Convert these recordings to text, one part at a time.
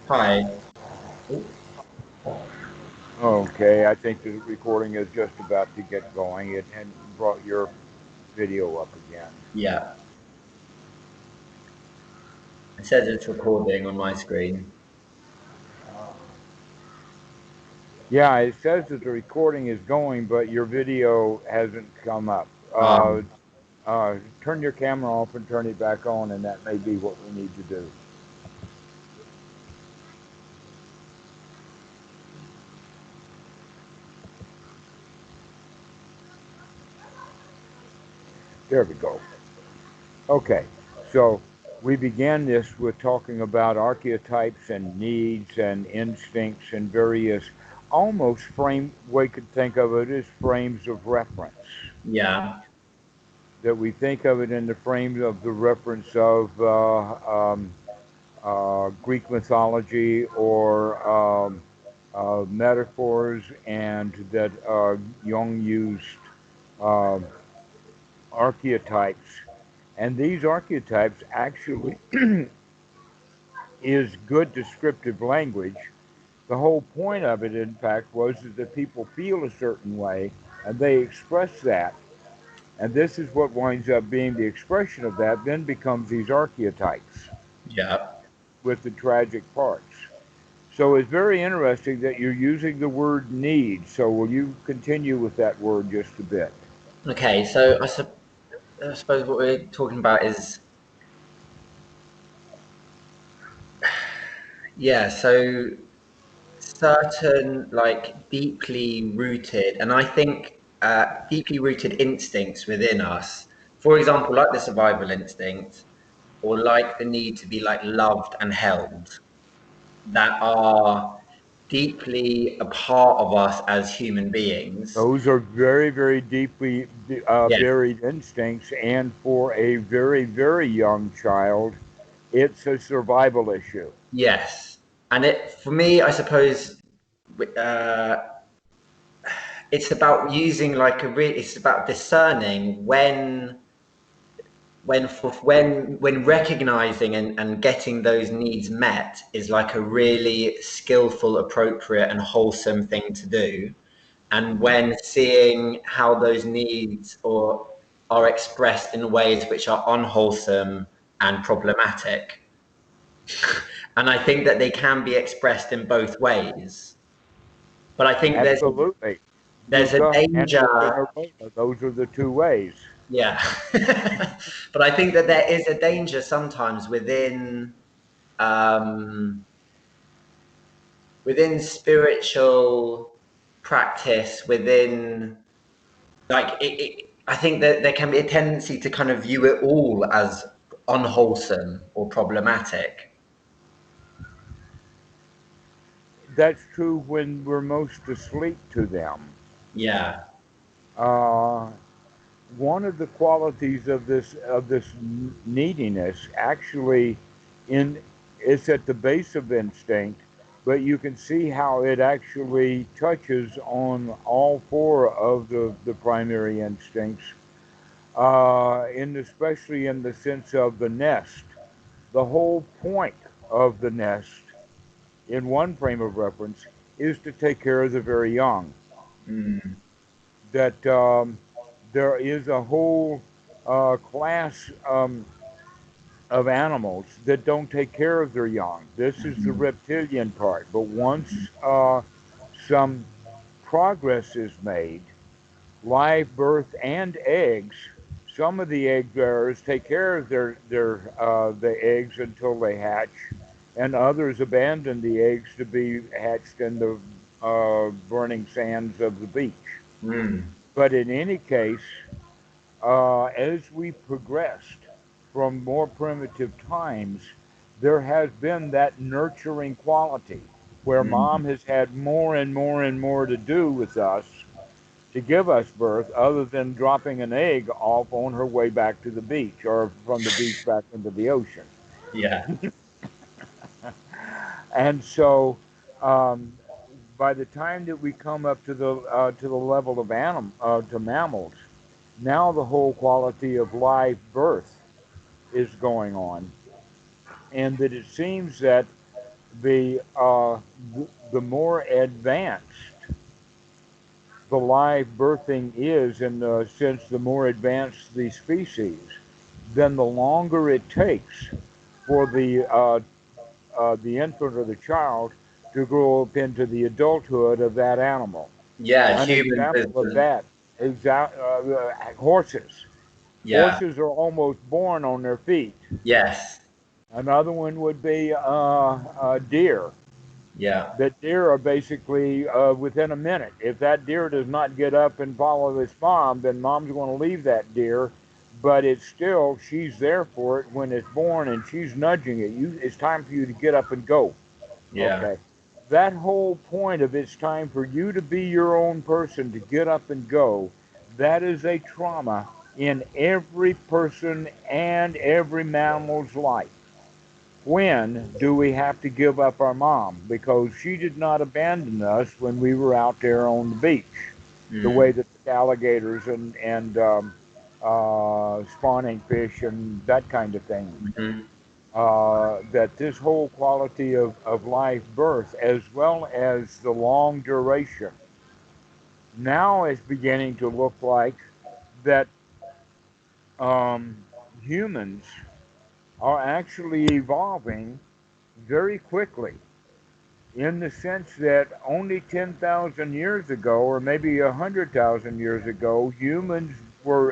Hi. Oh, Okay, I think the recording is just about to get going. It had brought your video up again. yeah. It says it's recording on my screen. Yeah, it says that the recording is going, but your video hasn't come up. Um, Turn your camera off and turn it back on, and that may be what we need to do. There we go. Okay, so we began this with talking about archetypes and needs and instincts and various almost we could think of it as frames of reference. yeah. That we think of it in the frame of the reference of Greek mythology or metaphors, and that Jung used uh, archetypes. And these archetypes actually is good descriptive language. The whole point of it, in fact, was that people feel a certain way and they express that. And this is what winds up being the expression of that, then becomes these archetypes Yeah. with the tragic parts. So it's very interesting that you're using the word need. So will you continue with that word just a bit? Okay, so I suppose what we're talking about is, yeah, so certain like deeply rooted, and I think deeply rooted instincts within us. For example, like the survival instinct, or like the need to be like loved and held, that are deeply a part of us as human beings. Those are very, very deeply Yeah. buried instincts. And for a very, very young child, it's a survival issue. Yes. And it, for me, I suppose, uh, it's about using like it's about discerning when recognizing and getting those needs met is like a really skillful, appropriate, and wholesome thing to do. And when seeing how those needs or are expressed in ways which are unwholesome and problematic. And I think that they can be expressed in both ways. But I think Absolutely. there's a Dukkha and danger. Nirvana, those are the two ways. Yeah. But I think that there is a danger sometimes um, within spiritual practice, within like I think that there can be a tendency to kind of view it all as unwholesome or problematic. That's true when we're most asleep to them. Yeah. Uh, One of the qualities of this neediness actually in is at the base of instinct, but you can see how it actually touches on all four of the primary instincts, especially in the sense of the nest. The whole point of the nest, in one frame of reference, is to take care of the very young. Mm. That there is a whole class of animals that don't take care of their young. This is the Mhm. reptilian part. But once some progress is made, live birth and eggs, some of the egg bearers take care of the eggs until they hatch, and others abandon the eggs to be hatched in the burning sands of the beach. Mm. But in any case, as we progressed from more primitive times, there has been that nurturing quality where Mm. mom has had more and more and more to do with us to give us birth, other than dropping an egg off on her way back to the beach or from the beach back into the ocean. Yeah. And so, um, by the time that we come up to the level of to mammals, now the whole quality of live birth is going on, and that it seems that the the more advanced the live birthing is, in the sense the more advanced the species, then the longer it takes for the infant or the child to grow up into the adulthood of that animal. Yeah, An humans is example of the, that, horses. yeah, Horses are almost born on their feet. yes, Another one would be deer. yeah, That deer are basically within a minute. If that deer does not get up and follow its mom, then mom's going to leave that deer. But it's still, she's there for it when it's born, and she's nudging it. It's time for you to get up and go. yeah, Okay. That whole point of it's time for you to be your own person, to get up and go, that is a trauma in every person and every mammal's life. When do we have to give up our mom? Because she did not abandon us when we were out there on the beach, the way mm, that the alligators and spawning fish and that kind of thing. hmm, That this whole quality of live birth, as well as the long duration, now is beginning to look like that um, humans are actually evolving very quickly, in the sense that only 10,000 years ago, or maybe 100,000 years ago, humans were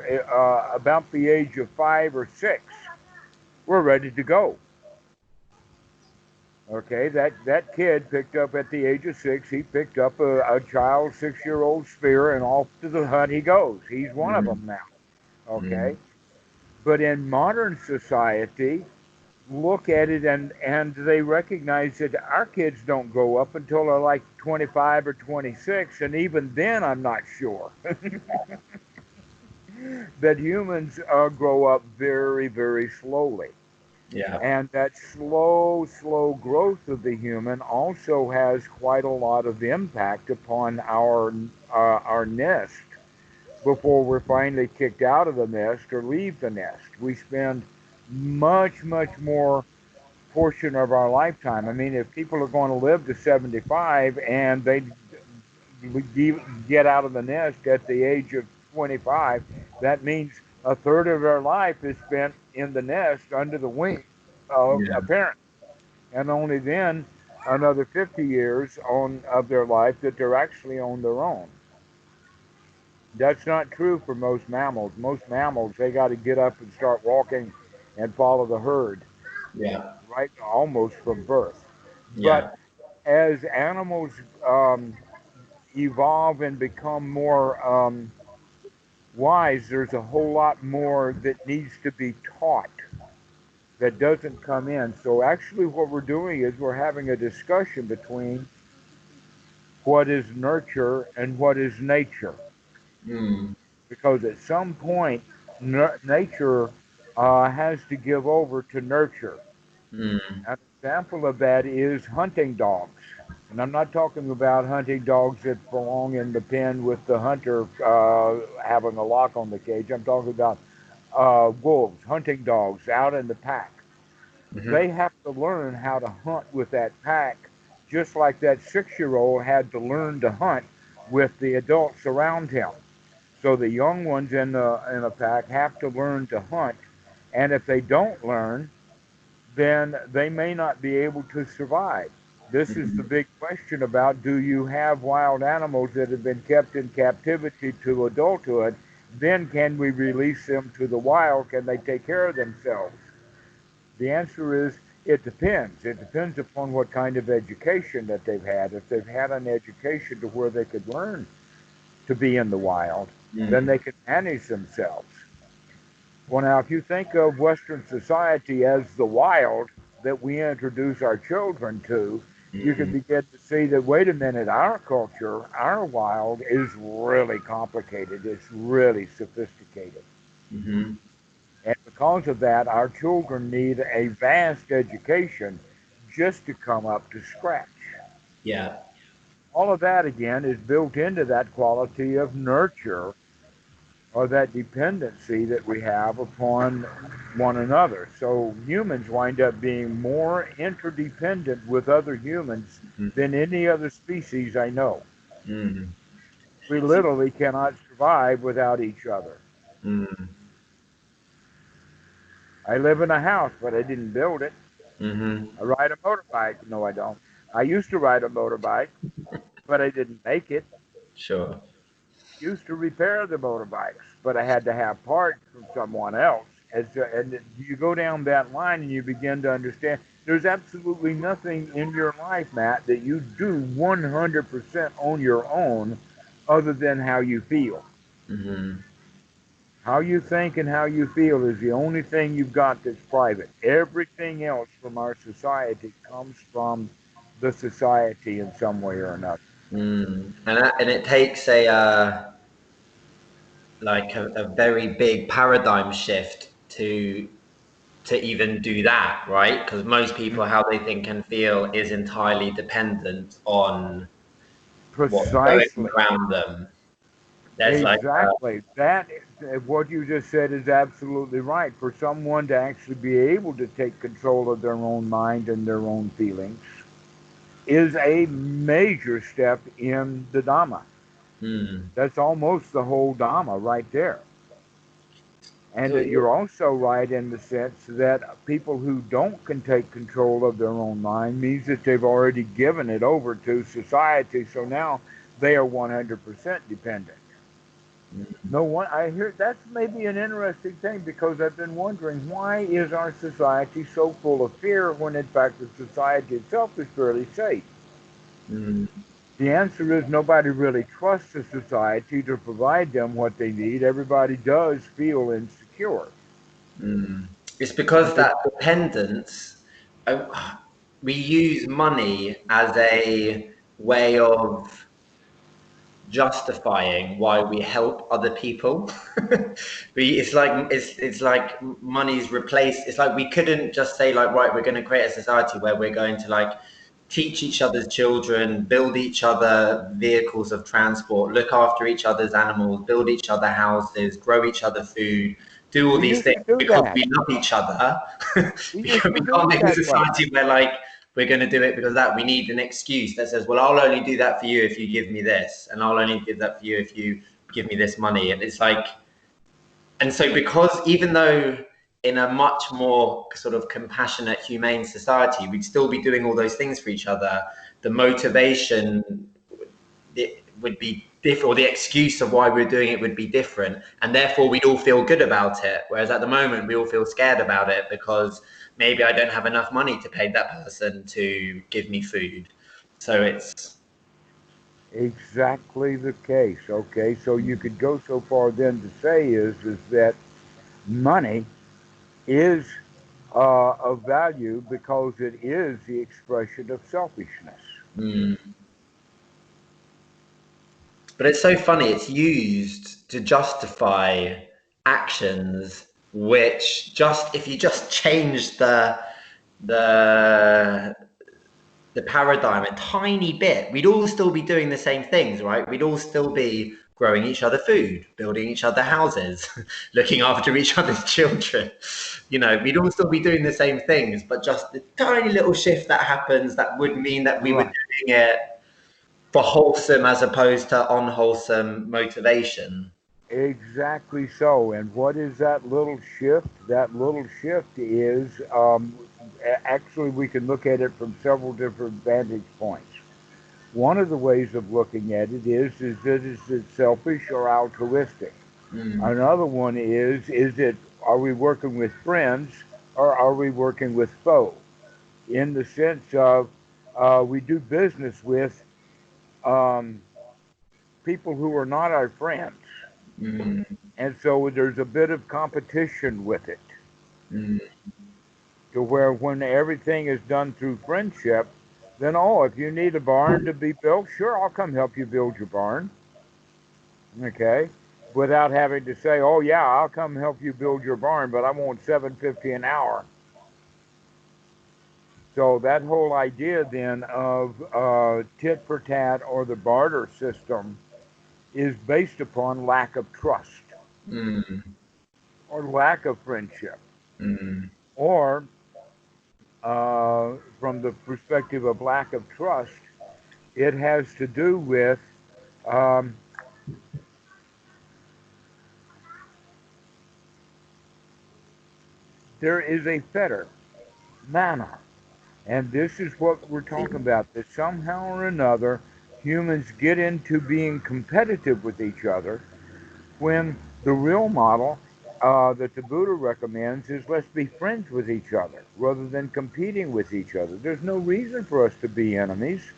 about the age of 5 or 6, were ready to go. Okay, that kid picked up at the age of 6. He picked up a child 6-year old spear, and off to the hunt he goes. He's one of mm, them now. mm, Okay, but in modern society, look at it, and they recognize that our kids don't grow up until they're like 25 or 26, and even then, I'm not sure that humans grow up very, very slowly. yeah, And that slow growth of the human also has quite a lot of impact upon our nest before we're finally kicked out of the nest or leave the nest. We spend much more portion of our lifetime. I mean, if people are going to live to 75 and they get out of the nest at the age of 25, that means a third of their life is spent in the nest under the wing of a yeah, parent, and only then another 50 years of their life that they're actually on their own. That's not true for most mammals. Most mammals, they got to get up and start walking and follow the herd, yeah, right, almost from birth. But yeah, as animals um, evolve and become more wise, there's a whole lot more that needs to be taught that doesn't come in. So actually, what we're doing is we're having a discussion between what is nurture and what is nature, mm, because at some point, nature has to give over to nurture. mm, An example of that is hunting dogs. And I'm not talking about hunting dogs that belong in the pen with the hunter having a lock on the cage. I'm talking about wolves, hunting dogs out in the pack. hmm, They have to learn how to hunt with that pack, just like that 6-year old had to learn to hunt with the adults around him. So the young ones in a pack have to learn to hunt, and if they don't learn, then they may not be able to survive. This is the hmm, big question about, do you have wild animals that have been kept in captivity to adulthood? Then can we release them to the wild? Can they take care of themselves? The answer is it depends. It depends upon what kind of education that they've had. If they've had an education to where they could learn to be in the wild, then mm, they can manage themselves. Well, now, if you think of Western society as the wild that we introduce our children to, you can mm, begin to see that, wait a minute, our culture, our wild is really complicated. It's really sophisticated. hmm, And because of that, our children need a vast education just to come up to scratch. yeah, All of that, again, is built into that quality of nurture or that dependency that we have upon one another. So humans wind up being more interdependent with other humans than any other species I know. Mm. We literally cannot survive without each other. Mm. I live in a house, but I didn't build it. Mm-hmm. I ride a motorbike. No, I don't. I used to ride a motorbike, but I didn't make it. Sure. Used to repair the motorbikes, but I had to have parts from someone else. And you go down that line and you begin to understand there's absolutely nothing in your life, Matt, that you do 100% on your own other than how you feel. Mm-hmm. How you think and how you feel is the only thing you've got that's private. Everything else from our society comes from the society in some way or another. Mm. And it takes a like a very big paradigm shift to even do that, right? Because most people, how they think and feel is entirely dependent on what's going Precisely. around them. There's like, Exactly. That what you just said is absolutely right. For someone to actually be able to take control of their own mind and their own feelings is a major step in the Dhamma. hmm. That's almost the whole Dhamma right there. And So, you're also right in the sense that people who don't can take control of their own mind means that they've already given it over to society. So now they are 100% dependent. No one, I hear that's maybe an interesting thing because I've been wondering why is our society so full of fear when in fact the society itself is fairly safe? mm, The answer is nobody really trusts the society to provide them what they need. Everybody does feel insecure. mm. It's because It, that dependence, we use money as a way of justifying why we help other people. It's like money's replaced. It's like we couldn't just say like, right, we're going to create a society where we're going to like teach each other's children, build each other vehicles of transport, look after each other's animals, build each other houses, grow each other food, do all we these used things to do because that. we love each other. We Because used we to do can't it make a that way. society where like we're going to do it because of that we need an excuse that says, well, I'll only do that for you if you give me this, and I'll only do that for you if you give me this money. And it's like, and so because even though in a much more sort of compassionate, humane society, we'd still be doing all those things for each other, the motivation, it would be different, or the excuse of why we're doing it would be different, and therefore we'd all feel good about it. Whereas at the moment, we all feel scared about it because maybe I don't have enough money to pay that person to give me food. So it's Exactly the case. Okay, so you could go so far then to say is that money is of value because it is the expression of selfishness. mm. But it's so funny. It's used to justify actions, which just if you just change the the paradigm a tiny bit, we'd all still be doing the same things, right? We'd all still be growing each other food, building each other houses, looking after each other's children. You know, we'd all still be doing the same things, but just the tiny little shift that happens that would mean that we were Right. doing it for wholesome as opposed to unwholesome motivation. Exactly so. And what is that little shift? That little shift is actually we can look at it from several different vantage points. One of the ways of looking at it is that is it selfish or altruistic? Mm, Another one is it are we working with friends or are we working with foe? In the sense of we do business with um, people who are not our friends. mm, And so there's a bit of competition with it mm, to where when everything is done through friendship, then, oh, if you need a barn to be built, sure, I'll come help you build your barn. Okay. Without having to say, oh, yeah, I'll come help you build your barn, but I want 750 an hour. So that whole idea then of tit for tat or the barter system is based upon lack of trust. Mm. or lack of friendship, Mm. or from the perspective of lack of trust, it has to do with um, there is a fetter, mana. And this is what we're talking about, that somehow or another humans get into being competitive with each other when the real model that the Buddha recommends is let's be friends with each other rather than competing with each other. There's no reason for us to be enemies.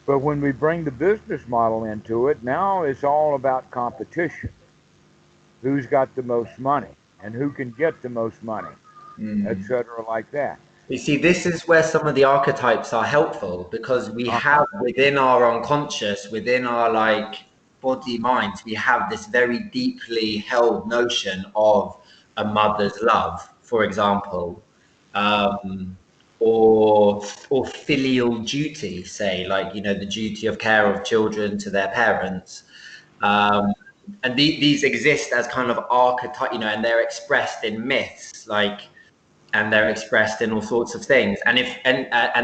But when we bring the business model into it, now it's all about competition. Who's got the most money and who can get the most money, Mm. etc., like that. You see, this is where some of the archetypes are helpful because we Uh-huh. have within our unconscious, within our like body minds, we have this very deeply held notion of a mother's love, for example, um, or filial duty, say, like the duty of care of children to their parents. Um, and these exist as kind of archetype, and they're expressed in myths, like, and they're expressed in all sorts of things, and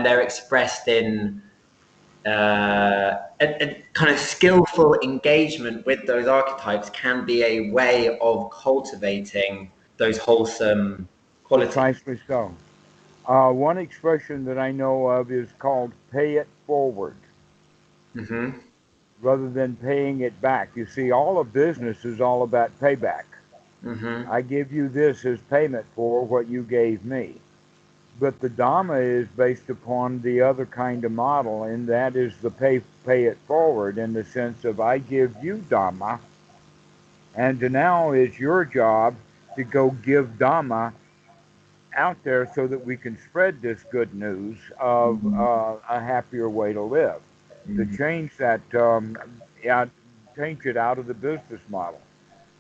they're expressed in a kind of skillful engagement with those archetypes can be a way of cultivating those wholesome qualities. Precisely so. One expression that I know of is called pay it forward Mm-hmm. rather than paying it back. You see, all of business is all about payback. Mm-hmm. I give you this as payment for what you gave me. But the Dhamma is based upon the other kind of model, and that is the pay it forward in the sense of I give you Dhamma, and now it's your job to go give Dhamma out there so that we can spread this good news of a happier way to live. To Mm-hmm. change that, change it out of the business model.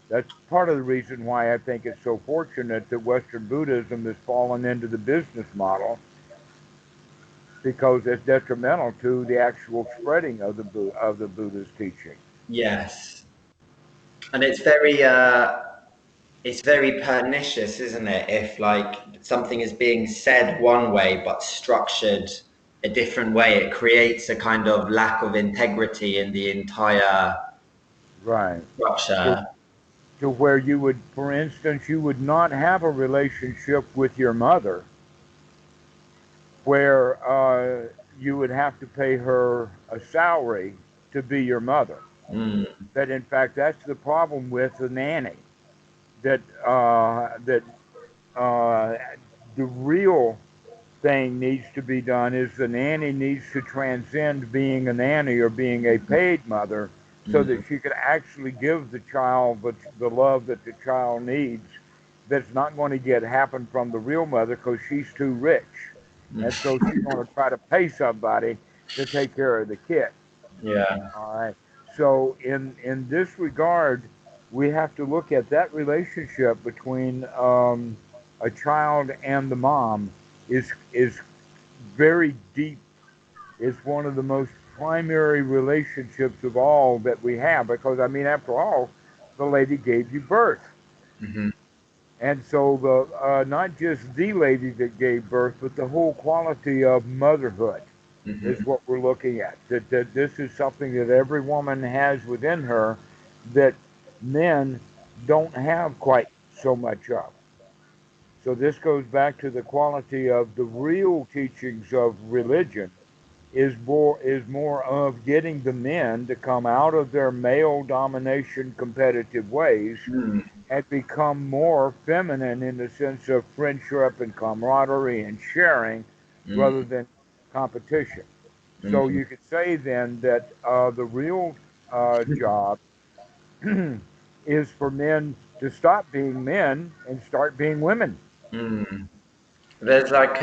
That's part of the reason why I think it's so fortunate that Western Buddhism has fallen into the business model because it's detrimental to the actual spreading of the Buddha's teaching. Yes, and it's very pernicious, isn't it? If like something is being said one way but structured a different way, it creates a kind of lack of integrity in the entire Right. To, structure. to where you would, for instance, you would not have a relationship with your mother where you would have to pay her a salary to be your mother. Mm, That in fact, that's the problem with the nanny. That uh, the real thing needs to be done is the nanny needs to transcend being a nanny or being a paid mother so that mm, she could actually give the child the love that the child needs that's not going to get happen from the real mother because she's too rich. And so mm. she's going to try to pay somebody to take care of the kid. Yeah. All right. So in this regard, we have to look at that relationship between a child and the mom is very deep. It's one of the most primary relationships of all that we have because I mean, after all, the lady gave you birth, Hmm. and so the not just the lady that gave birth, but the whole quality of motherhood is Hmm. what we're looking at. That this is something that every woman has within her that men don't have quite so much of. So this goes back to the quality of the real teachings of religion is more of getting the men to come out of their male domination competitive ways Mm, and become more feminine in the sense of friendship and camaraderie and sharing rather mm, than competition. So mm, you could say then that the real job is for men to stop being men and start being women. mm. There's like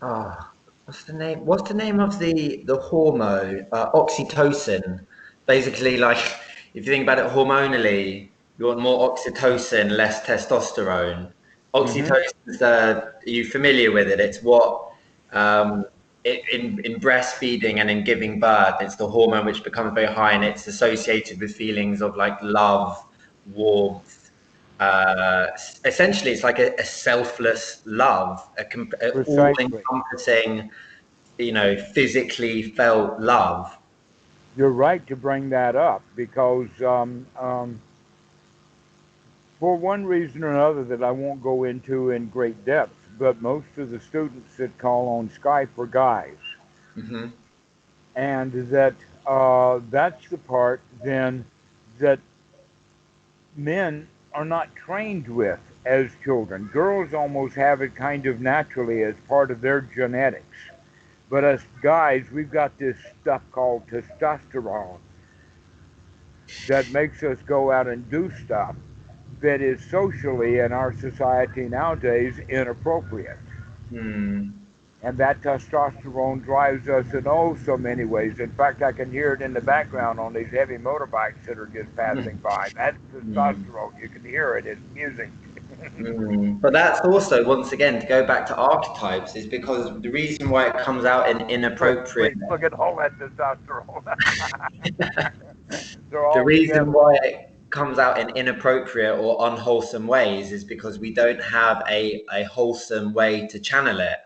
oh, what's the name? What's the name of the hormone? Oxytocin. Basically, like if you think about it hormonally, you want more oxytocin, less testosterone. Hmm. Oxytocin, are you familiar with it? It's what um, in breastfeeding and in giving birth, it's the hormone which becomes very high, and it's associated with feelings of like love, warmth. Uh, Essentially, it's like a selfless love, a Precisely. all-encompassing, physically felt love. You're right to bring that up because for one reason or another that I won't go into in great depth, but most of the students that call on Skype are guys. Hmm. And that that's the part then that men are not trained with as children. Girls almost have it kind of naturally as part of their genetics. But us guys, we've got this stuff called testosterone that makes us go out and do stuff that is socially in our society nowadays inappropriate. Mm. And that testosterone drives us in oh so many ways. In fact, I can hear it in the background on these heavy motorbikes that are just passing by. That's Mm. testosterone. You can hear it. It's music. Mm. But that's also, once again, to go back to archetypes, is because the reason why it comes out in Look, inappropriate. please, look at all that testosterone. They're The all reason together. why it comes out in inappropriate or unwholesome ways is because we don't have a wholesome way to channel it.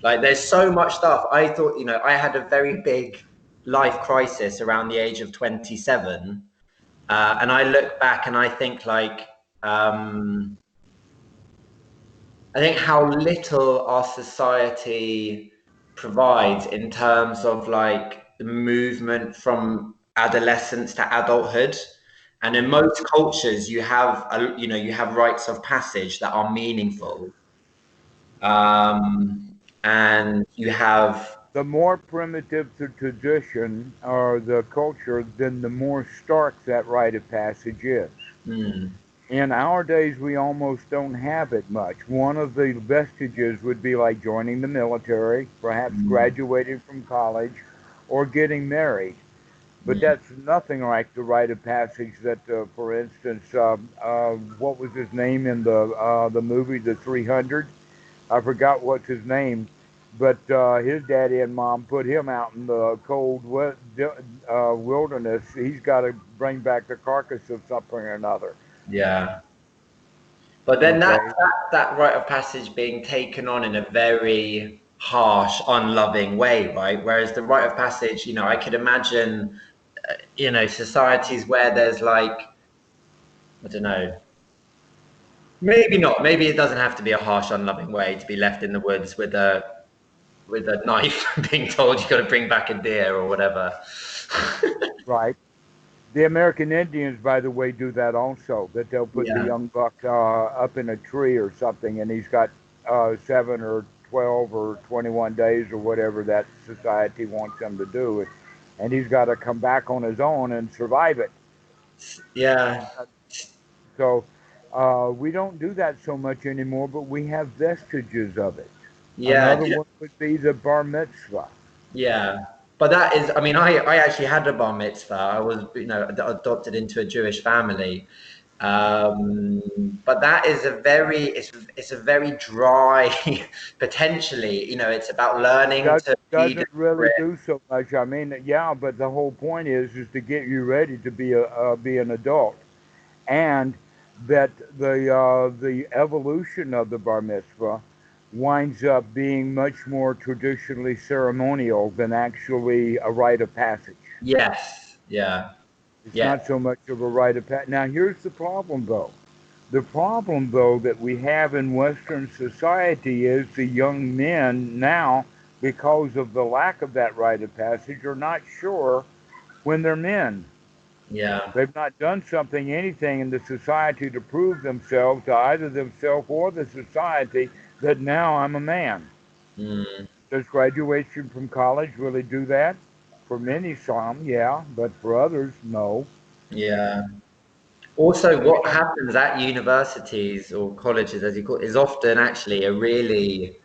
Like, there's so much stuff. I thought, I had a very big life crisis around the age of 27. And I look back and I think, like, I think how little our society provides in terms of like the movement from adolescence to adulthood. And in most cultures, you have rites of passage that are meaningful, and you have. The more primitive the tradition or the culture, then the more stark that rite of passage is. Mm. In our days, we almost don't have it much. One of the vestiges would be like joining the military, perhaps Mm. graduating from college, or getting married. But Mm. that's nothing like the rite of passage that, for instance, what was his name in the movie The 300? I forgot what's his name, but his daddy and mom put him out in the cold wilderness. He's got to bring back the carcass of something or another. Yeah. But then Okay, that rite of passage being taken on in a very harsh, unloving way, right? Whereas the rite of passage, I could imagine, societies where there's like, I don't know, maybe not. Maybe it doesn't have to be a harsh, unloving way to be left in the woods with a knife, being told you got to bring back a deer or whatever. right. The American Indians, by the way, do that also. That they'll put the Yeah. young buck up in a tree or something, and he's got 7 or 12 or 21 days or whatever that society wants him to do, and he's got to come back on his own and survive it. Yeah. So we don't do that so much anymore, but we have vestiges of it. Yeah. Another one would be the bar mitzvah. Yeah, but that is, I mean, I actually had a bar mitzvah. I was, adopted into a Jewish family. But that is it's a very dry, potentially, it's about learning Does, to read doesn't and really grit. do so much. I mean, yeah, but the whole point is to get you ready to be an adult, and that the evolution of the bar mitzvah winds up being much more traditionally ceremonial than actually a rite of passage. Yes. Yeah. It's Yeah. not so much of a rite of passage. Now, here's the problem, though. The problem, though, that we have in Western society is the young men now, because of the lack of that rite of passage, are not sure when they're men. Yeah. They've not done something, anything in the society to prove themselves to either themselves or the society that now I'm a man. Mm, Does graduation from college really do that? For many, some, yeah, but for others, no. yeah. Also, We what don't. happens at universities or colleges, as you call it, is often actually a really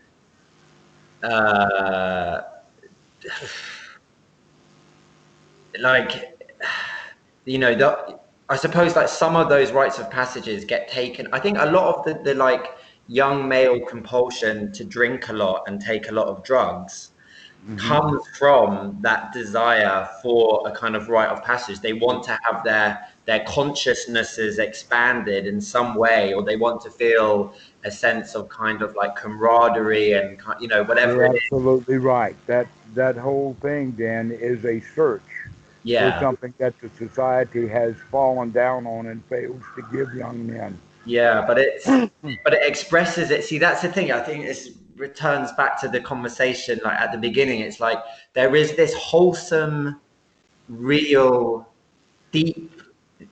uh, like I suppose like some of those rites of passages get taken. I think a lot of the like young male compulsion to drink a lot and take a lot of drugs, comes from that desire for a kind of rite of passage. They want to have their consciousnesses expanded in some way, or they want to feel a sense of kind of like camaraderie and, you know, whatever You're it is. absolutely right. That whole thing, Dan, is a search for Yeah. something that the society has fallen down on and fails to give young men. Yeah, but it expresses it. See, that's the thing. I think it returns back to the conversation like at the beginning. It's like there is this wholesome, real, deep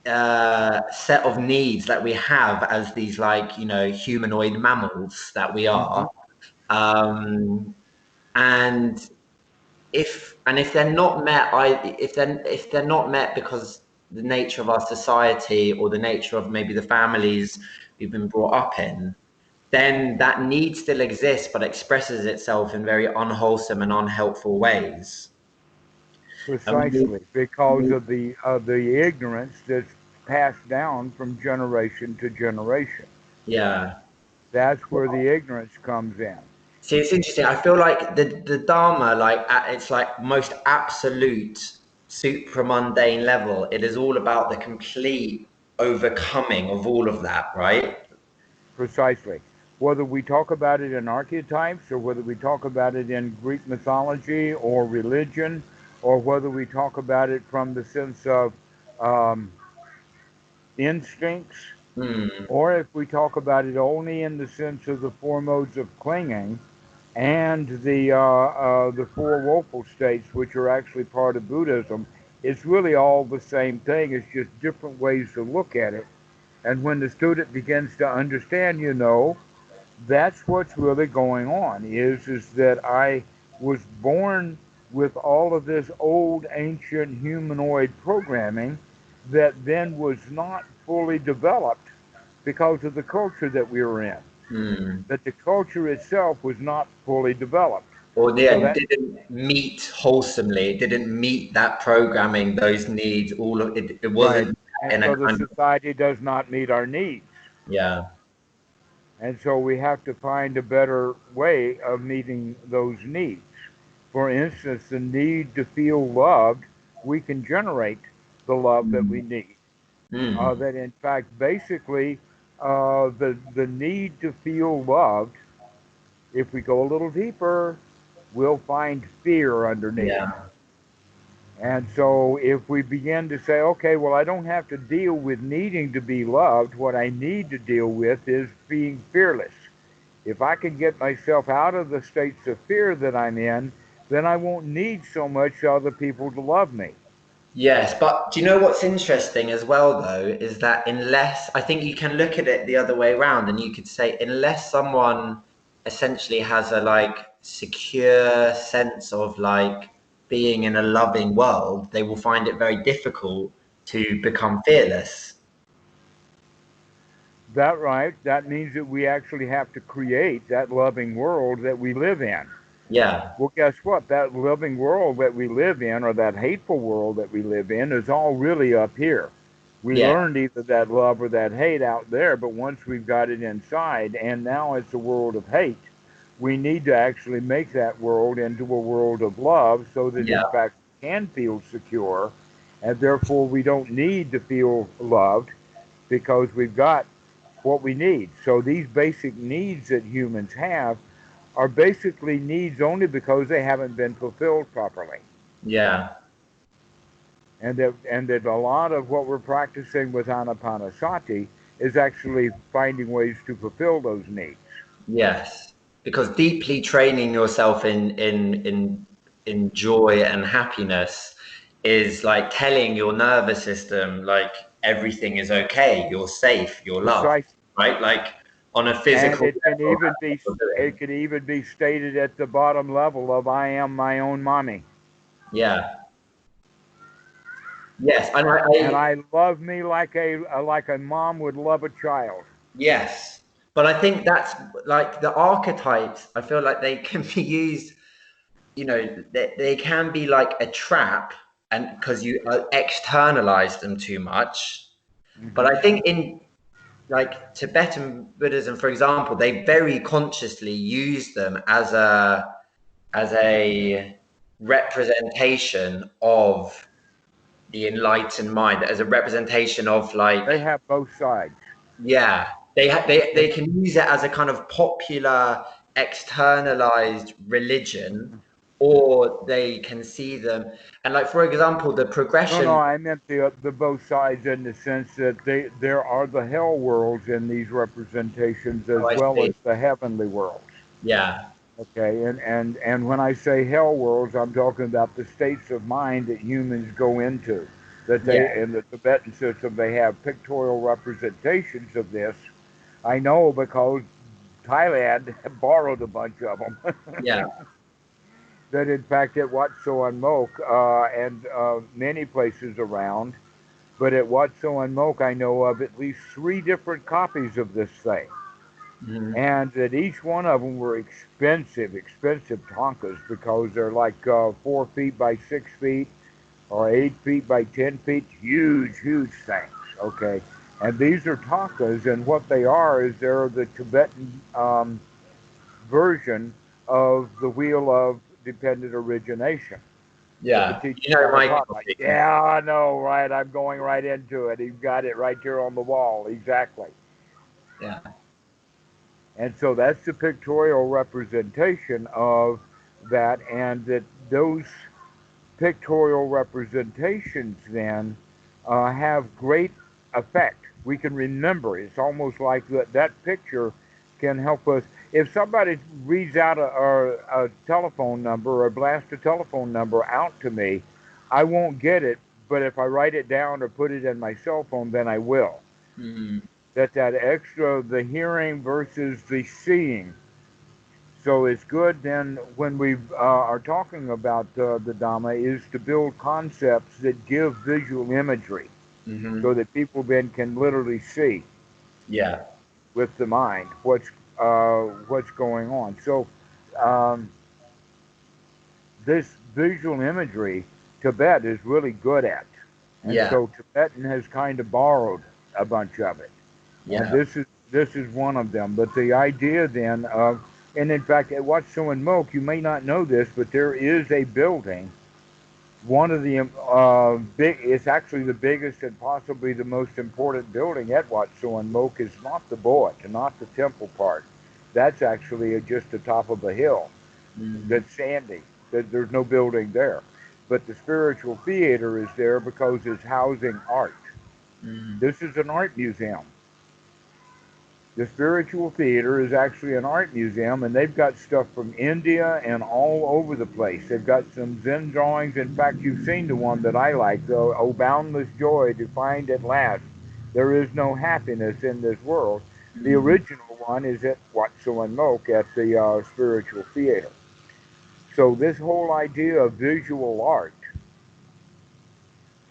set of needs that we have as these, like, you know, humanoid mammals that we are. And if they're not met, if they're not met because the nature of our society or the nature of maybe the families we've been brought up in, then that need still exists, but expresses itself in very unwholesome and unhelpful ways. And Precisely, because of the ignorance that's passed down from generation to generation. yeah. That's where the ignorance comes in. See, it's interesting. I feel like the Dharma, like at its like most absolute supramundane level, it is all about the complete overcoming of all of that, right? Precisely. Whether we talk about it in archetypes or whether we talk about it in Greek mythology or religion, or whether we talk about it from the sense of um, instincts, Mm, or if we talk about it only in the sense of the four modes of clinging and the four woeful states, which are actually part of Buddhism, it's really all the same thing. It's just different ways to look at it. And when the student begins to understand, that's what's really going on is that I was born with all of this old ancient humanoid programming that then was not fully developed because of the culture that we were in, mm. that the culture itself was not fully developed. Or So yeah, that didn't meet wholesomely, didn't meet that programming, those needs, all of it, it right. wasn't And in a so the kind of, society does not meet our needs. yeah. And so we have to find a better way of meeting those needs. For instance, the need to feel loved, we can generate the love that we Mm, need. mm, That in fact, basically, the need to feel loved, if we go a little deeper, we'll find fear underneath. yeah. And so if we begin to say, okay, well, I don't have to deal with needing to be loved, what I need to deal with is being fearless. If I can get myself out of the states of fear that I'm in, then I won't need so much other people to love me. Yes, but do you know what's interesting as well, though, is that unless I think you can look at it the other way around, and you could say, unless someone essentially has a like secure sense of like being in a loving world, they will find it very difficult to become fearless. That right, that means that we actually have to create that loving world that we live in. Yeah, Well, guess what? That loving world that we live in, or that hateful world that we live in, is all really up here. We yeah, learned either that love or that hate out there, but once we've got it inside, and now it's a world of hate, we need to actually make that world into a world of love so that, yeah, in fact, we can feel secure, and therefore we don't need to feel loved because we've got what we need. So these basic needs that humans have are basically needs only because they haven't been fulfilled properly. yeah. And that a lot of what we're practicing with Anapanasati is actually finding ways to fulfill those needs. Yes, because deeply training yourself in joy and happiness is like telling your nervous system like everything is okay, you're safe, you're loved, Precise. right? Like on a And physical it can level, even that's be what you're it doing. can even be stated at the bottom level of I am my own mommy. Yeah. Yes, and And I love me like a mom would love a child. yes, but I think that's like the archetypes. I feel like they can be used, you know, they can be like a trap, and because you externalize them too much. But Hmm. I think in like Tibetan Buddhism, for example, they very consciously use them as a representation of the enlightened mind, as a representation of like, They have both sides. yeah, they can use it as a kind of popular externalized religion, or they can see them. And like, for example, the No, progression. I meant the both sides in the sense that there are the hell worlds in these representations as Oh, I well see. as the heavenly worlds. Yeah. Okay, and when I say hell worlds, I'm talking about the states of mind that humans go into. That Yeah. they in the Tibetan system they have pictorial representations of this. I know because Thailand borrowed a bunch of them. Yeah. That in fact at Wat Suan Mok and many places around, but at Wat Suan Mok I know of at least 3 different copies of this thing. Mhm. And that each one of them were expensive tonkas because they're like 4 feet by 6 feet or 8 feet by 10 feet, huge things. Okay, and these are tonkas, and what they are is they're the Tibetan version of the wheel of dependent origination that the Yeah. teacher You know, kind of my taught. Like, yeah, I know, right? I'm going right into it. You've got it right there on the wall, exactly. yeah. And so that's the pictorial representation of that, and that those pictorial representations then have great effect. We can remember. It's almost like that picture can help us. If somebody reads out a telephone number or blasts a telephone number out to me, I won't get it, but if I write it down or put it in my cell phone, then I will. Mm. That extra, the hearing versus the seeing. So it's good then when we are talking about the Dhamma is to build concepts that give visual imagery Hmm. so that people then can literally see Yeah. with the mind what's going on. So um, this visual imagery Tibet is really good at, and Yeah. so Tibetan has kind of borrowed a bunch of it. And Yeah. this is one of them. But the idea then of, and in fact, at Wat Suan Mok, you may not know this, but there is a building. One of the big, it's actually the biggest and possibly the most important building at Wat Suan Mok is not the Boat, not the temple part. That's actually just the top of a hill Mm. that's sandy. There's no building there. But the spiritual theater is there because it's housing art. Mm. This is an art museum. The Spiritual Theater is actually an art museum, and they've got stuff from India and all over the place. They've got some Zen drawings. In fact, you've seen the one that I like, the "Oh Boundless Joy to Find at Last. There is no happiness in this world." The Mm. original one is at Wat Suan Mok at the Spiritual Theater. So this whole idea of visual art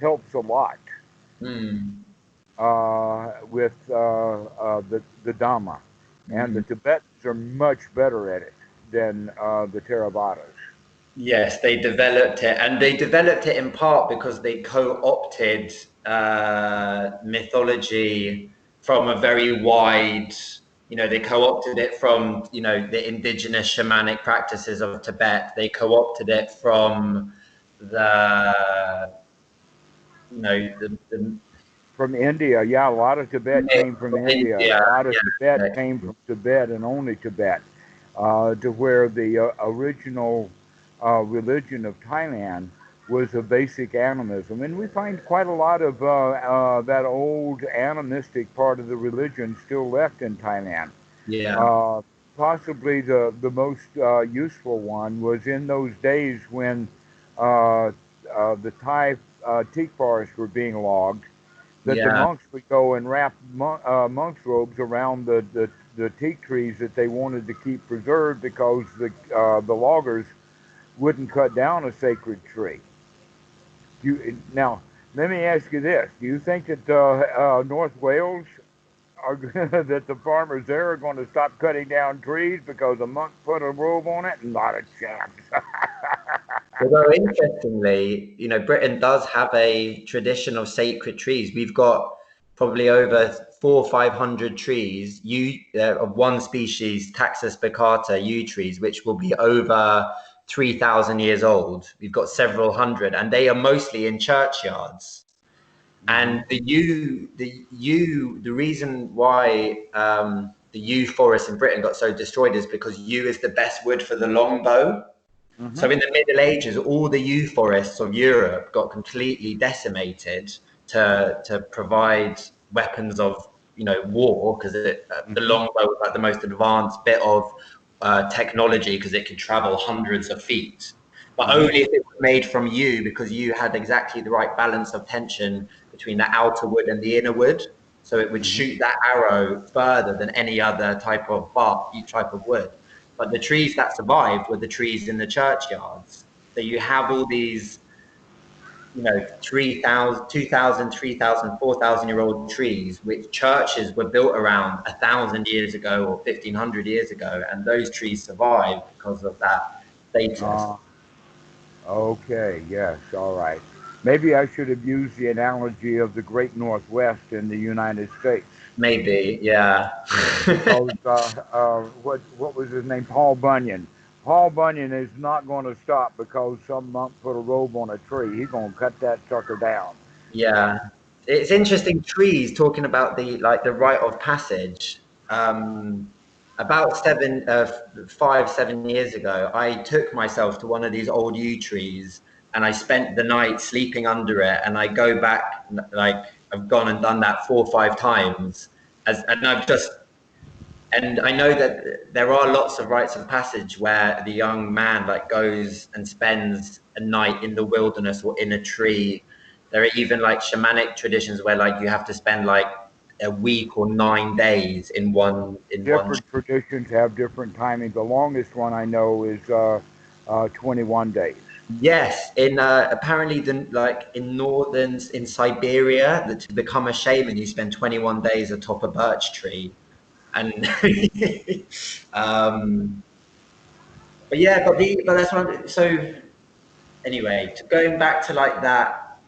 helps a lot Mm. with the Dhamma, and the Mm. Tibetans are much better at it than the Theravadas. Yes, they developed it, and they developed it in part because they co-opted mythology from a very wide, they co-opted it from, the indigenous shamanic practices of Tibet. They co-opted it from the, the From India, yeah, a lot of Tibet myth came from of India. A India. lot of Tibet Yeah, came from Tibet and only Tibet, to where the original religion of Thailand was a basic animism. And we find quite a lot of that old animistic part of the religion still left in Thailand. yeah, Uh, Possibly the most useful one was in those days when uh, the Thai teak forests were being logged, that the yeah, monks would go and wrap monks' robes around the teak trees that they wanted to keep preserved because the loggers wouldn't cut down a sacred tree. Now, let me ask you this: do you think that North Wales are that the farmers there are going to stop cutting down trees because a monk put a robe on it? Not a chance. Although interestingly, Britain does have a tradition of sacred trees. We've got probably over 400 or 500 trees, of one species, Taxus baccata, yew trees, which will be over 3,000 years old. We've got several hundred, and they are mostly in churchyards. And the reason why the yew forest in Britain got so destroyed is because yew is the best wood for the longbow. So in the Middle Ages, all the yew forests of Europe got completely decimated to provide weapons of, you know, war, because the longbow was like the most advanced bit of technology, because it could travel hundreds of feet. But only if it was made from yew, because yew had exactly the right balance of tension between the outer wood and the inner wood. So it would shoot that arrow further than any other type of bark, type of wood. But the trees that survived were the trees in the churchyards. So you have all these, you know, 3,000, 2,000, 3,000, 4,000-year-old trees, which churches were built around 1,000 years ago or 1,500 years ago. And those trees survived because of that status. Okay, yes, all right. Maybe I should have used the analogy of the Great Northwest in the United States. Maybe, yeah. Because what was his name? Paul Bunyan. Paul Bunyan is not going to stop because some monk put a robe on a tree. He's going to cut that sucker down. Yeah, it's interesting. Trees, talking about the rite of passage. About 5, 7 years ago, I took myself to one of these old yew trees, and I spent the night sleeping under it. And I go back, like I've gone and done that 4 or 5 times, and I know that there are lots of rites of passage where the young man like goes and spends a night in the wilderness or in a tree. There are even like shamanic traditions where like you have to spend like a week or 9 days in one. Different traditions have different timing. The longest one I know is 21 days. Yes, in apparently in Siberia, that to become a shaman you spend 21 days atop a birch tree. And but yeah, but that's what so anyway, going back to like that,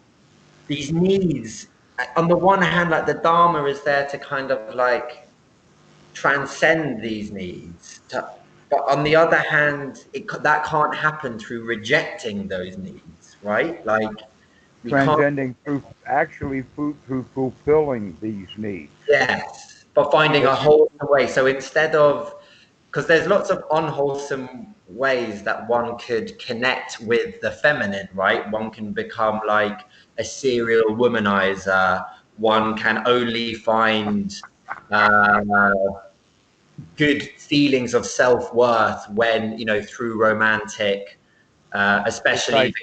these needs, on the one hand, like the Dharma is there to kind of like transcend these needs, but on the other hand, that can't happen through rejecting those needs, right? Like we can't. Transcending through fulfilling these needs. Yes, but finding a wholesome way. So instead of, because there's lots of unwholesome ways that one could connect with the feminine, right? One can become like a serial womanizer. One can only find good feelings of self-worth when, you know, through romantic, especially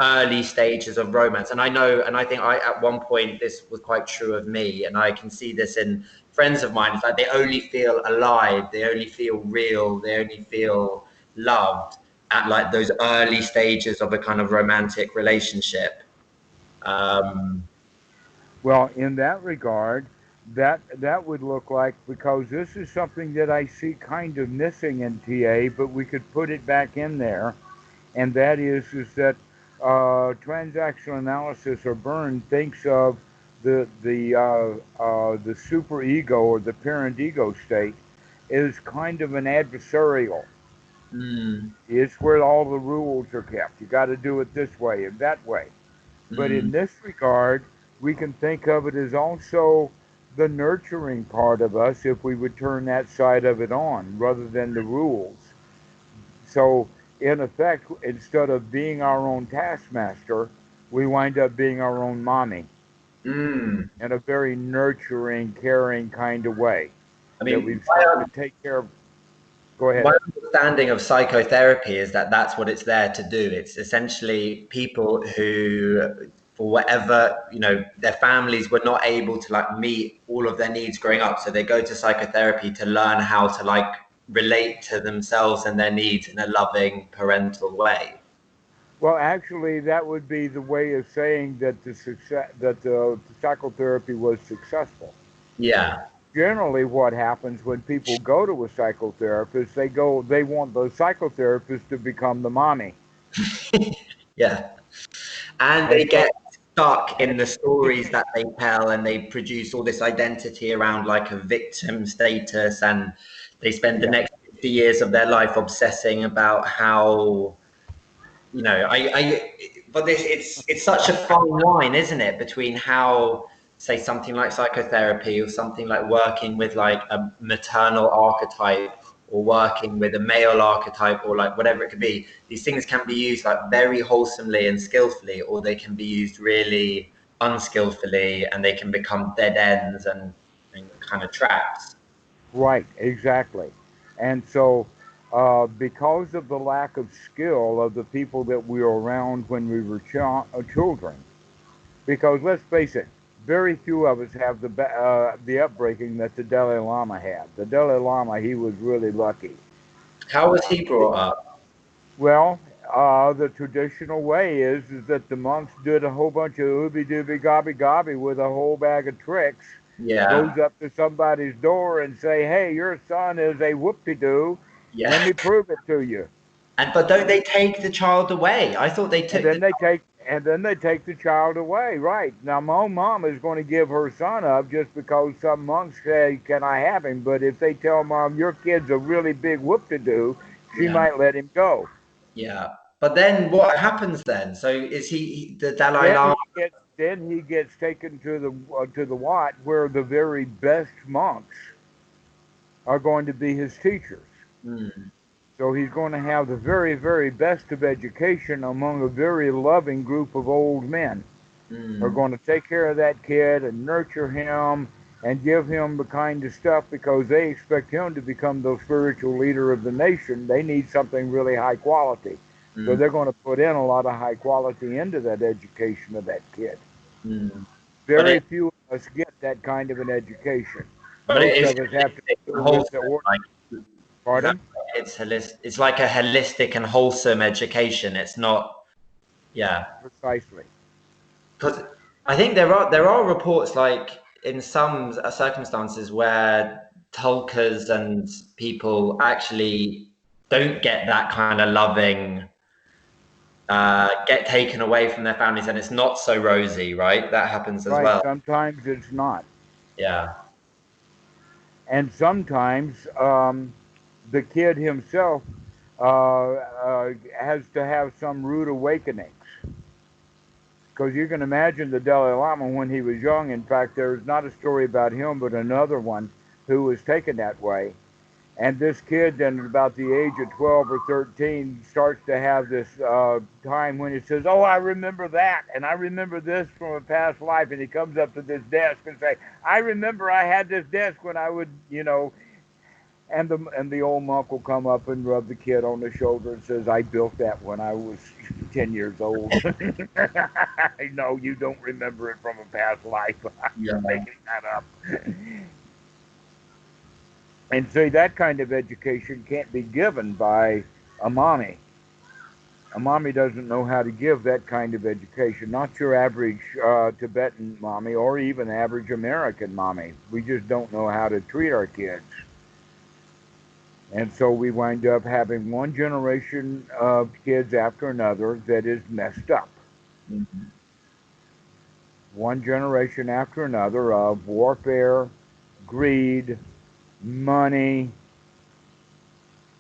early stages of romance. And I know, and I think at one point this was quite true of me, and I can see this in friends of mine. It's like they only feel alive, they only feel real, they only feel loved at like those early stages of a kind of romantic relationship. Well, in that regard, that would look like, because this is something that I see kind of missing in TA, but we could put it back in there, and that is that transactional analysis, or Byrne, thinks of the super ego or the parent ego state is kind of an adversarial. It's where all the rules are kept. You got to do it this way and that way. But in this regard, we can think of it as also the nurturing part of us, if we would turn that side of it on rather than the rules. So in effect, instead of being our own taskmaster, we wind up being our own mommy in a very nurturing, caring kind of way. I mean, that we've started to take care of. Go ahead. My understanding of psychotherapy is that that's what it's there to do. It's essentially people who, for whatever, you know, their families were not able to like meet all of their needs growing up. So they go to psychotherapy to learn how to like relate to themselves and their needs in a loving parental way. Well, actually, that would be the way of saying that the psychotherapy was successful. Yeah. Generally, what happens when people go to a psychotherapist, they want the psychotherapist to become the mommy. Yeah. And they get stuck in the stories that they tell, and they produce all this identity around like a victim status, and they spend the next 50 years of their life obsessing about how you know, but it's such a fine line, isn't it, between how, say, something like psychotherapy or something like working with like a maternal archetype or working with a male archetype or like whatever it could be. These things can be used like very wholesomely and skillfully, or they can be used really unskillfully and they can become dead ends and kind of traps. Right, exactly. And so, because of the lack of skill of the people that we were around when we were children, because let's face it, very few of us have the upbringing that the Dalai Lama had. The Dalai Lama, he was really lucky. How was he brought up? Well, the traditional way is that the monks did a whole bunch of ooby dooby gobby gobby with a whole bag of tricks, Yeah, goes up to somebody's door and say, "Hey, your son is a whoop-de-doo. Let yeah. me prove it to you." And but don't they take the child away? I thought they And took then the. they take the child away. Right now, my mom is going to give her son up just because some monks say, "Can I have him?" But if they tell mom your kid's a really big whoop-de-doo, she Yeah, might let him go. yeah. But then what happens then? So is the Dalai Then Lama? he gets taken to the Wat, where the very best monks are going to be his teachers. Mm, So he's going to have the very, very best of education among a very loving group of old men who are mm, going to take care of that kid and nurture him and give him the kind of stuff because they expect him to become the spiritual leader of the nation. They need something really high quality. So mm. they're going to put in a lot of high quality into that education of that kid. Mm. But Very few of us get that kind of an education. it Most is of us have to holistic and deal with the wholesome. order. Like, is that Pardon? right? It's holistic. It's like a holistic and wholesome education. It's not. Yeah, Precisely. because I think there are reports like in some circumstances where tulkas and people actually don't get that kind of loving, get taken away from their families, and it's not so rosy, right? That happens as Right. well. Sometimes it's not. Yeah. And sometimes the kid himself has to have some rude awakenings. Because you can imagine the Dalai Lama when he was young. In fact, there's not a story about him, but another one who was taken that way. And this kid, then at about the age of 12 or 13, starts to have this time when he says, "Oh, I remember that, and I remember this from a past life." And he comes up to this desk and say, "I remember I had this desk when I would, you know." And the old monk will come up and rub the kid on the shoulder and says, "I built that when I was 10 years old." No, you don't remember it from a past life. Yeah. I'm making that up. And see, that kind of education can't be given by a mommy. A mommy doesn't know how to give that kind of education. Not your average Tibetan mommy or even average American mommy. We just don't know how to treat our kids. And so we wind up having one generation of kids after another that is messed up. Mhm. One generation after another of warfare, greed, money,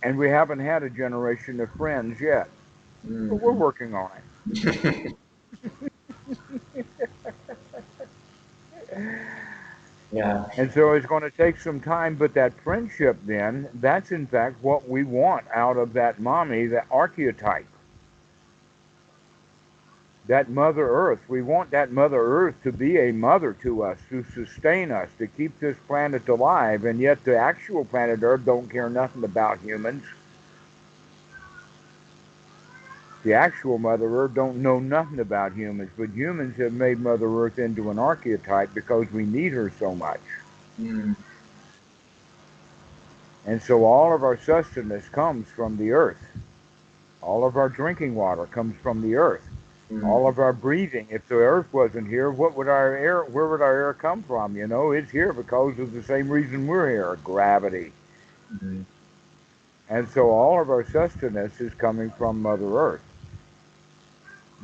and we haven't had a generation of friends yet. But we're Mm. working on it. Yeah. And so it's going to take some time, but that friendship then, that's in fact what we want out of that mommy, that archetype. That Mother Earth. We want that Mother Earth to be a mother to us, to sustain us, to keep this planet alive. And yet the actual planet Earth don't care nothing about humans. The actual Mother Earth don't know nothing about humans, but humans have made Mother Earth into an archetype because we need her so much. Mm. And so all of our sustenance comes from the earth. All of our drinking water comes from the earth. All Mm. of our breathing. If the earth wasn't here, what would our air? Where would our air come from? You know, it's here because of the same reason we're here: gravity. Mm. And so all of our sustenance is coming from Mother Earth.